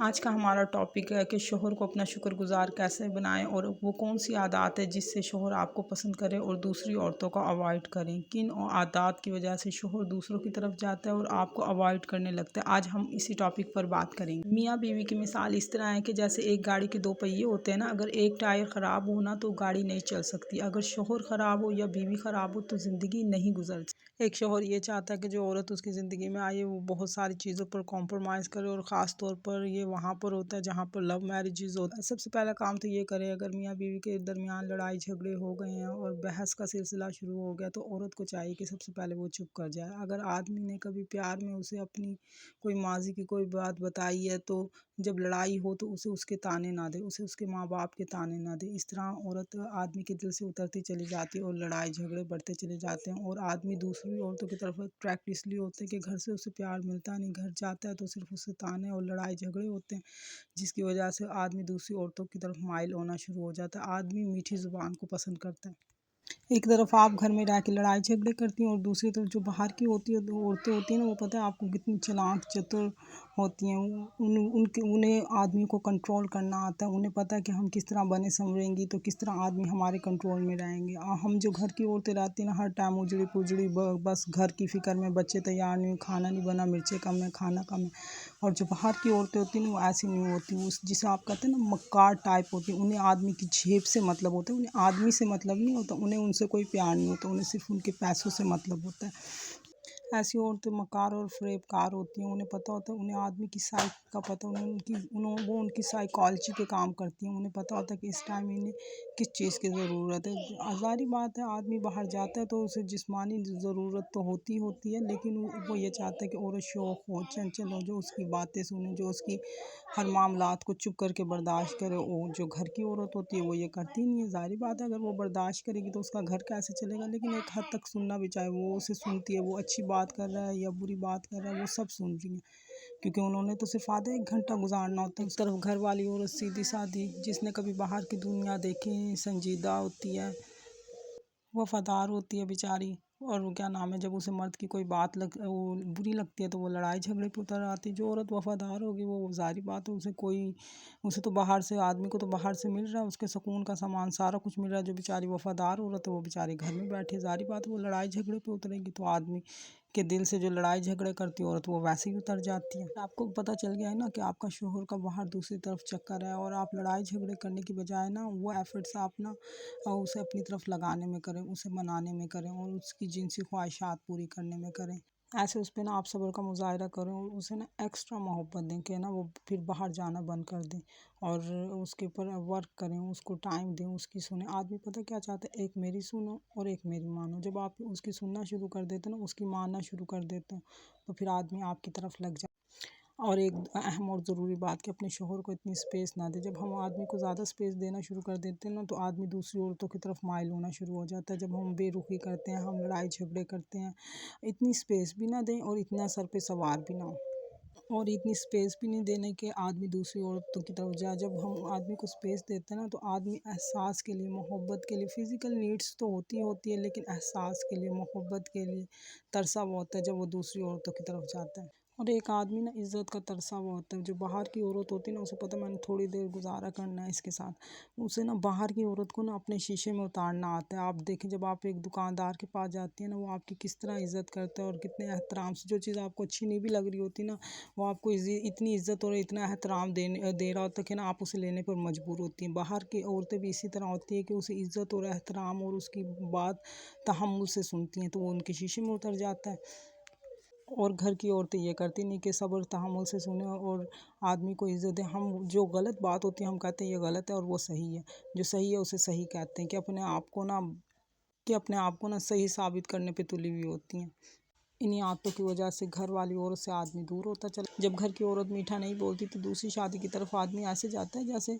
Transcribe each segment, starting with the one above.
آج کا ہمارا ٹاپک ہے کہ شوہر کو اپنا شکر گزار کیسے بنائیں اور وہ کون سی عادات ہے جس سے شوہر آپ کو پسند کرے اور دوسری عورتوں کو اوائڈ کریں، کن عادات کی وجہ سے شوہر دوسروں کی طرف جاتا ہے اور آپ کو اوائڈ کرنے لگتا ہے۔ آج ہم اسی ٹاپک پر بات کریں گے۔ میاں بیوی کی مثال اس طرح ہے کہ جیسے ایک گاڑی کے دو پہیے ہوتے ہیں نا، اگر ایک ٹائر خراب ہونا تو گاڑی نہیں چل سکتی۔ اگر شوہر خراب ہو یا بیوی خراب ہو تو زندگی نہیں گزر سکتی۔ ایک شوہر یہ چاہتا ہے کہ جو عورت اس کی زندگی میں آئے وہ بہت ساری چیزوں پر کمپرومائز کرے، اور خاص طور پر یہ وہاں پر ہوتا ہے جہاں پر لو میرجز ہوتا ہے۔ سب سے پہلا کام تو یہ کرے، اگر میاں بیوی کے درمیان لڑائی جھگڑے ہو گئے ہیں اور بحث کا سلسلہ شروع ہو گیا تو عورت کو چاہیے کہ سب سے پہلے وہ چپ کر جائے۔ اگر آدمی نے کبھی پیار میں اسے اپنی کوئی ماضی کی کوئی بات بتائی ہے تو جب لڑائی ہو تو اسے اس کے تانے نہ دے، اسے اس کے ماں باپ کے تانے نہ دے۔ اس طرح عورت آدمی کے دل سے اترتی چلی جاتی ہے اور لڑائی جھگڑے بڑھتے چلے جاتے ہیں، اور آدمی دوسری عورتوں کی طرف اٹریکٹ اس لیے ہوتے ہیں کہ گھر سے اسے پیار ملتا نہیں، گھر جاتا ہے تو صرف اسے تانے اور لڑائی جھگڑے ہوتے ہیں، جس کی وجہ سے آدمی دوسری عورتوں کی طرف مائل ہونا شروع ہو جاتا ہے۔ آدمی میٹھی زبان کو پسند کرتا ہے۔ ایک طرف آپ گھر میں رہ کے لڑائی جھگڑے کرتی ہیں اور دوسری طرف جو باہر کی عورتیں ہوتی ہیں نا، وہ پتہ ہے آپ کو کتنی چلاک چتر ہوتی ہیں۔ انہیں آدمی کو کنٹرول کرنا آتا ہے، انہیں پتہ ہے کہ ہم کس طرح بنے سنوریں گی تو کس طرح آدمی ہمارے کنٹرول میں رہیں گے۔ ہم جو گھر کی عورتیں رہتی ہیں نا، ہر ٹائم اجڑی پجڑی، بس گھر کی فکر میں، بچے تیار نہیں، کھانا نہیں بنا، مرچیں کم ہے، کھانا کم ہے۔ اور جو باہر کی عورتیں ہوتی ہیں نا، وہ ایسی نہیں ہوتی، وہ جسے آپ کہتے ہیں نا مکار ٹائپ ہوتی ہیں۔ انہیں آدمی کی جیب سے مطلب ہوتا ہے، انہیں آدمی سے مطلب نہیں ہوتا، انہیں ان سے کوئی پیار نہیں ہوتا، انہیں صرف ان کے پیسوں سے مطلب ہوتا ہے۔ ایسی عورتیں مکار اور فریب کار ہوتی ہیں، انہیں پتہ ہوتا ہے، انہیں آدمی کی سائیک کا پتہ، وہ ان کی سائیکالوجی پہ کام کرتی ہیں، انہیں پتہ ہوتا ہے کہ اس ٹائم انہیں کس چیز کی ضرورت ہے۔ ظاہری بات ہے، آدمی باہر جاتا ہے تو اسے جسمانی ضرورت تو ہوتی ہے، لیکن وہ یہ چاہتا ہے کہ عورت شوق ہو، چنچل ہو، جو اس کی باتیں سنے، جو اس کی ہر معاملات کو چپ کر کے برداشت کرے۔ وہ جو گھر کی عورت ہوتی ہے وہ یہ کرتی نہیں ہے۔ ظاہری بات ہے، اگر وہ برداشت کرے گی تو اس کا گھر کیسے چلے گا، لیکن ایک حد تک سننا بھی چاہیے۔ وہ اسے سنتی ہے، وہ اچھی بات کر رہا ہے یا بری بات کر رہا ہے، وہ سب سن رہی ہیں، کیونکہ انہوں نے تو صرف آدھا ایک گھنٹہ گزارنا ہوتا ہے۔ ایک طرف گھر والی عورت سیدھی سادھی، جس نے کبھی باہر کی دنیا دیکھی، سنجیدہ ہوتی ہے، وفادار ہوتی ہے بیچاری، اور وہ کیا نام ہے، جب اسے مرد کی کوئی بات بری لگتی ہے تو وہ لڑائی جھگڑے پہ اتر آتی ہے۔ جو عورت وفادار ہوگی وہ ظاہری بات ہے، اسے تو باہر سے، آدمی کو تو باہر سے مل رہا ہے، اس کے سکون کا سامان سارا کچھ مل رہا ہے۔ جو بیچاری وفادار عورت ہے وہ بیچاری گھر میں بیٹھی، ظاہری بات ہے وہ لڑائی جھگڑے پہ اترے گی تو آدمی کے دل سے جو لڑائی جھگڑے کرتی ہے عورت وہ ویسے ہی اتر جاتی ہے۔ آپ کو پتہ چل گیا ہے نا کہ آپ کا شوہر کا باہر دوسری طرف چکر ہے، اور آپ لڑائی جھگڑے کرنے کی بجائے نا وہ ایفرٹس آپ نا اسے اپنی طرف لگانے میں کریں، اسے منانے میں کریں، اور اس کی جنسی خواہشات پوری کرنے میں کریں۔ ایسے اس پہ نا آپ صبر کا مظاہرہ کریں اور اسے نا ایکسٹرا محبت دیں کہ نا وہ پھر باہر جانا بند کر دیں، اور اس کے اوپر ورک کریں، اس کو ٹائم دیں، اس کی سنیں۔ آدمی پتہ کیا چاہتا ہے، ایک میری سنو اور ایک میری مانو۔ جب آپ اس کی سننا شروع کر دیتے ہیں نا، اس کی ماننا شروع کر دیتے ہیں، تو پھر آدمی آپ کی طرف لگ جائے۔ اور ایک اہم اور ضروری بات کہ اپنے شوہر کو اتنی سپیس نہ دے۔ جب ہم آدمی کو زیادہ سپیس دینا شروع کر دیتے ہیں نا تو آدمی دوسری عورتوں کی طرف مائل ہونا شروع ہو جاتا ہے۔ جب ہم بے رخی کرتے ہیں، ہم لڑائی جھگڑے کرتے ہیں، اتنی سپیس بھی نہ دیں اور اتنا سر پہ سوار بھی نہ ہو، اور اتنی سپیس بھی نہیں دینے کہ آدمی دوسری عورتوں کی طرف جائے۔ جب ہم آدمی کو سپیس دیتے ہیں نا تو آدمی احساس کے لیے، محبت کے لیے، فزیکل نیڈس تو ہوتی ہے لیکن احساس کے لیے، محبت کے لیے ترسا ہوا ہوتا ہے جب وہ دوسری عورتوں کی طرف جاتا ہے۔ اور ایک آدمی نا عزت کا ترسا ہوا ہوتا ہے۔ جو باہر کی عورت ہوتی ہے نا، اسے پتہ میں نے تھوڑی دیر گزارا کرنا ہے اس کے ساتھ، اسے نا باہر کی عورت کو نا اپنے شیشے میں اتارنا آتا ہے۔ آپ دیکھیں جب آپ ایک دکاندار کے پاس جاتی ہیں نا، وہ آپ کی کس طرح عزت کرتا ہے اور کتنے احترام سے، جو چیز آپ کو اچھی نہیں بھی لگ رہی ہوتی نا، وہ آپ کو اتنی عزت اور اتنا احترام دے رہا ہوتا ہے کہ نا آپ اسے لینے پر مجبور ہوتی ہیں۔ باہر کی عورتیں بھی اسی طرح ہوتی ہیں کہ اسے عزت اور احترام اور اس کی بات تحمل سے سنتی ہیں، تو وہ ان کے شیشے میں اتر جاتا ہے۔ اور گھر کی عورتیں یہ کرتی نہیں کہ صبر تحمل سے سنیں اور آدمی کو عزت دیں۔ ہم جو غلط بات ہوتی ہے ہم کہتے ہیں یہ غلط ہے اور وہ صحیح ہے، جو صحیح ہے اسے صحیح کہتے ہیں، کہ اپنے آپ کو نا صحیح ثابت کرنے پہ تلی ہوئی ہوتی ہیں۔ انہی عادتوں کی وجہ سے گھر والی عورت سے آدمی دور ہوتا چلا۔ جب گھر کی عورت میٹھا نہیں بولتی تو دوسری شادی کی طرف آدمی ایسے جاتا ہے جیسے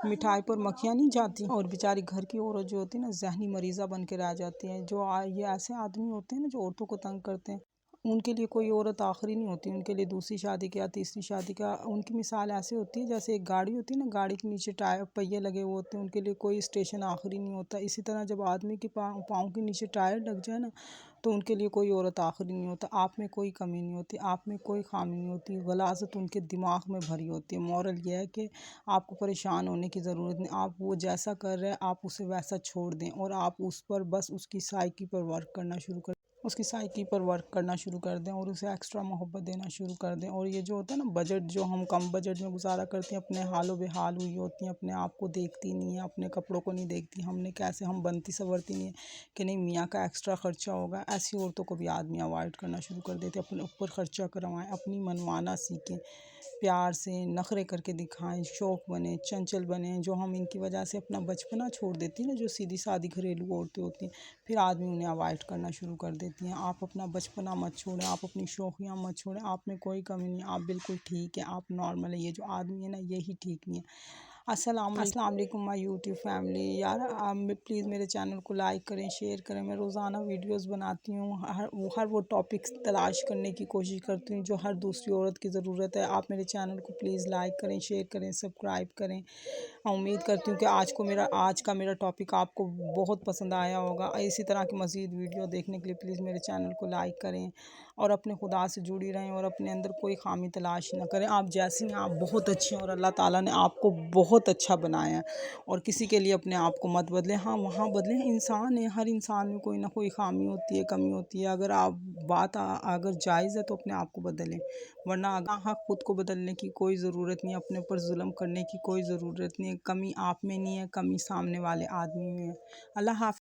مٹھائی پر مکھیاں نہیں جاتی، اور بیچاری گھر کی عورت جو ہوتی ہے نا ذہنی مریضہ بن کے رہ جاتی ہیں۔ جو یہ ایسے آدمی ہوتے ہیں نا جو عورتوں کو تنگ کرتے ہیں، ان کے لیے کوئی عورت آخری نہیں ہوتی، ان کے لیے دوسری شادی کیا، تیسری شادی کا، ان کی مثال ایسے ہوتی ہے جیسے ایک گاڑی ہوتی ہے نا، گاڑی کے نیچے ٹائر پہیے لگے ہوئے ہوتے ہیں، ان کے لیے کوئی اسٹیشن آخری نہیں ہوتا۔ اسی طرح جب آدمی کے پاؤں کے نیچے ٹائر لگ جائے نا تو ان کے لیے کوئی عورت آخری نہیں ہوتا، آپ میں کوئی کمی نہیں ہوتی، آپ میں کوئی خامی نہیں ہوتی، غلاظت ان کے دماغ میں بھری ہوتی ہے۔ مورل یہ ہے کہ آپ کو پریشان ہونے کی ضرورت نہیں، آپ وہ جیسا کر رہے ہیں آپ اسے ویسا چھوڑ دیں، اور آپ اس پر بس اس کی سائیکی پر ورک کرنا شروع کر دیں، اس کی سائیکی پر ورک کرنا شروع کر دیں، اور اسے ایکسٹرا محبت دینا شروع کر دیں۔ اور یہ جو ہوتا ہے نا بجٹ، جو ہم کم بجٹ میں گزارا کرتے ہیں، اپنے حال و بحال ہوئی ہوتی ہیں، اپنے آپ کو دیکھتی نہیں ہیں، اپنے کپڑوں کو نہیں دیکھتی، ہم نے کیسے ہم بنتی سنورتی نہیں ہیں کہ نہیں میاں کا ایکسٹرا خرچہ ہوگا، ایسی عورتوں کو بھی آدمی اوائڈ کرنا شروع کر دیتے، اپنے اوپر خرچہ کروائیں، اپنی منوانا سیکھیں، پیار سے نخرے کر کے دکھائیں، شوق بنیں، چنچل بنیں، جو ہم ان کی وجہ سے اپنا بچپنا چھوڑ دیتی ہیں نا، جو سیدھی سادی گھریلو عورتیں ہوتی ہیں، پھر آدمی انہیں اوائڈ کرنا شروع کر دیتی ہیں۔ آپ اپنا بچپنا مت چھوڑیں، آپ اپنی شوخیاں مت چھوڑیں، آپ میں کوئی کمی نہیں ہے، آپ بالکل ٹھیک ہیں، آپ نارمل ہیں۔ یہ جو آدمی ہے نا یہی ٹھیک نہیں ہے۔ السلام علیکم مائی یوٹیوب فیملی، یار آپ پلیز میرے چینل کو لائک کریں، شیئر کریں۔ میں روزانہ ویڈیوز بناتی ہوں، ہر وہ ٹاپکس تلاش کرنے کی کوشش کرتی ہوں جو ہر دوسری عورت کی ضرورت ہے۔ آپ میرے چینل کو پلیز لائک کریں، شیئر کریں، سبسکرائب کریں۔ امید کرتی ہوں کہ آج کا میرا ٹاپک آپ کو بہت پسند آیا ہوگا۔ اسی طرح کی مزید ویڈیو دیکھنے کے لیے پلیز میرے چینل کو لائک کریں، اور اپنے خدا سے جڑی رہیں، اور اپنے اندر کوئی خامی تلاش نہ کریں۔ آپ جیسی ہیں آپ بہت اچھی ہیں، اور اللہ تعالیٰ نے آپ کو بہت اچھا بنایا ہے، اور کسی کے لیے اپنے آپ کو مت بدلیں۔ ہاں وہاں بدلیں، انسان ہے، ہر انسان میں کوئی نہ کوئی خامی ہوتی ہے، کمی ہوتی ہے۔ اگر جائز ہے تو اپنے آپ کو بدلیں، ورنہ آگاہ خود کو بدلنے کی کوئی ضرورت نہیں ہے، اپنے اوپر ظلم کرنے کی کوئی ضرورت نہیں ہے۔ کمی آپ میں نہیں ہے، کمی سامنے والے آدمی میں ہے۔ اللہ حافظ۔